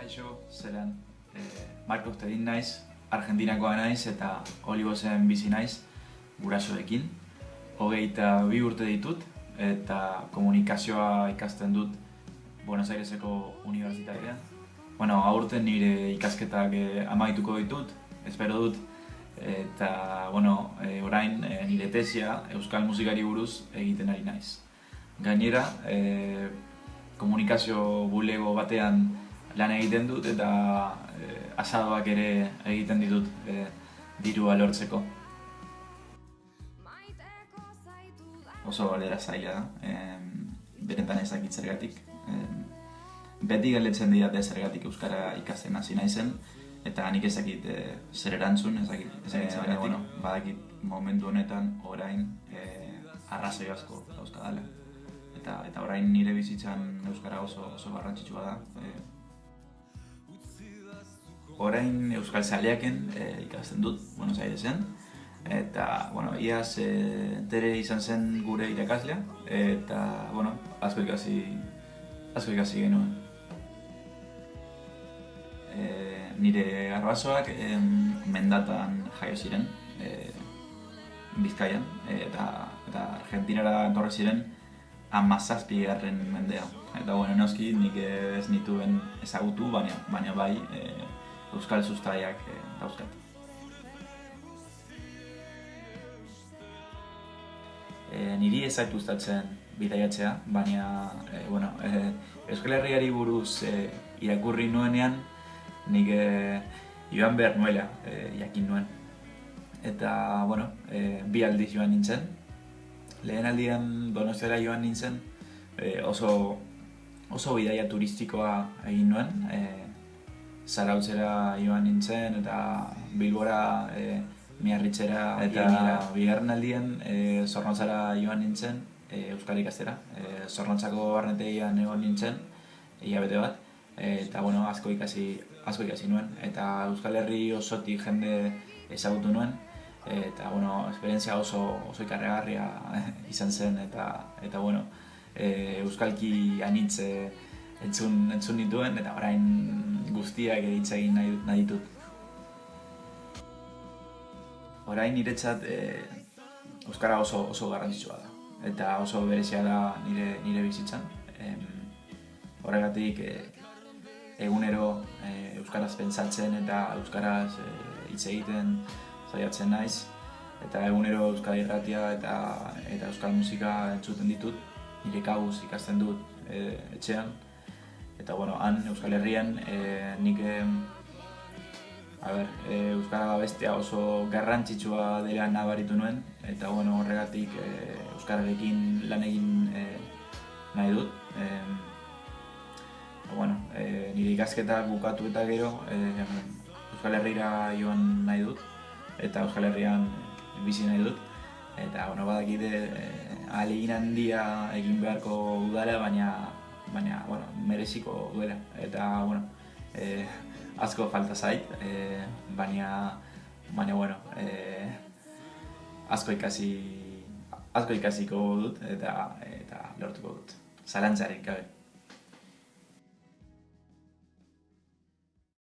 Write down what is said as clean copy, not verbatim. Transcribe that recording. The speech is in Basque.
Kaixo, zelan, Marcos Tedin naiz, Argentinakoa naiz eta Olibosen bizi naiz, gurasoekin. 22 urte ditut eta komunikazioa ikasten dut Buenos Aireseko unibertsitatean. Aurten nire ikasketak amaituko ditut, espero dut, eta orain nire tesia euskal musikari buruz egiten ari naiz. Gainera, komunikazio bulego batean lan egiten dut eta asadoak ere egiten ditut dirua lortzeko. Oso galdera zaila da, benetan ezakit zergatik. Beti galdetzen didate zergatik euskara ikasten hasi naizen eta nik ezakit zer erantzun, ezakit zergatik. Badakit momentu honetan orain arrazoi asko dauzkadala. Eta orain nire bizitzan euskara oso garrantzitsua da. Orain euskal zaleaken ikasten dut Buenos Airesen. Eta, iaz Tere izan zen gure irakaslea eta, asko ikasi genuen. Nire arbasoak Mendatan jaio ziren, Bizkaian, eta Argentinara etorri ziren 17. mendea. Eta, noski nik ez nituen ezagutu, baina bai euskal sustaiak dauzkat. Niri ez zait gustatzen bidaiatzea, baina Euskal Herriari buruz irakurri nuenean nik joan behar nuela jakin nuen. Eta, bi aldiz joan nintzen. Lehen aldian Donostiara joan nintzen, oso bidaia turistikoa egin nuen. Zarautzera joan nintzen eta Bilbora, Miarritzera eta bigarren aldian Zornotzara joan nintzen euskara ikastera. Zornotzako barnetegian egon nintzen, hilabete bat, eta asko ikasi nuen. Eta Euskal Herri osotik jende ezagutu nuen, eta esperientzia oso ikarregarria izan zen, eta euskalki anitz entzun nituen, eta orain guztiak hitz egin nahi ditut. Orain niretzat euskara oso garrantzitsua da, eta oso berezia da nire bizitzan. Horregatik egunero euskaraz pentsatzen eta euskaraz hitz egiten saiatzen naiz, eta egunero euskal irratia eta euskal musika entzuten ditut, nire kabuz ikasten dut etxean. Eta han Euskal Herrian nik euskara bestea oso garrantzitsua dela nabaritu nuen, eta horregatik euskararekin lan egin nahi dut. Nire ikasketak bukatu eta gero Euskal Herrira joan nahi dut, eta Euskal Herrian bizi nahi dut. Eta badakite ahalegin handia egin beharko udala, baina mereziko duela. Eta asko falta zait, baina asko ikasiko dut eta lortuko dut, zalantzarik gabe.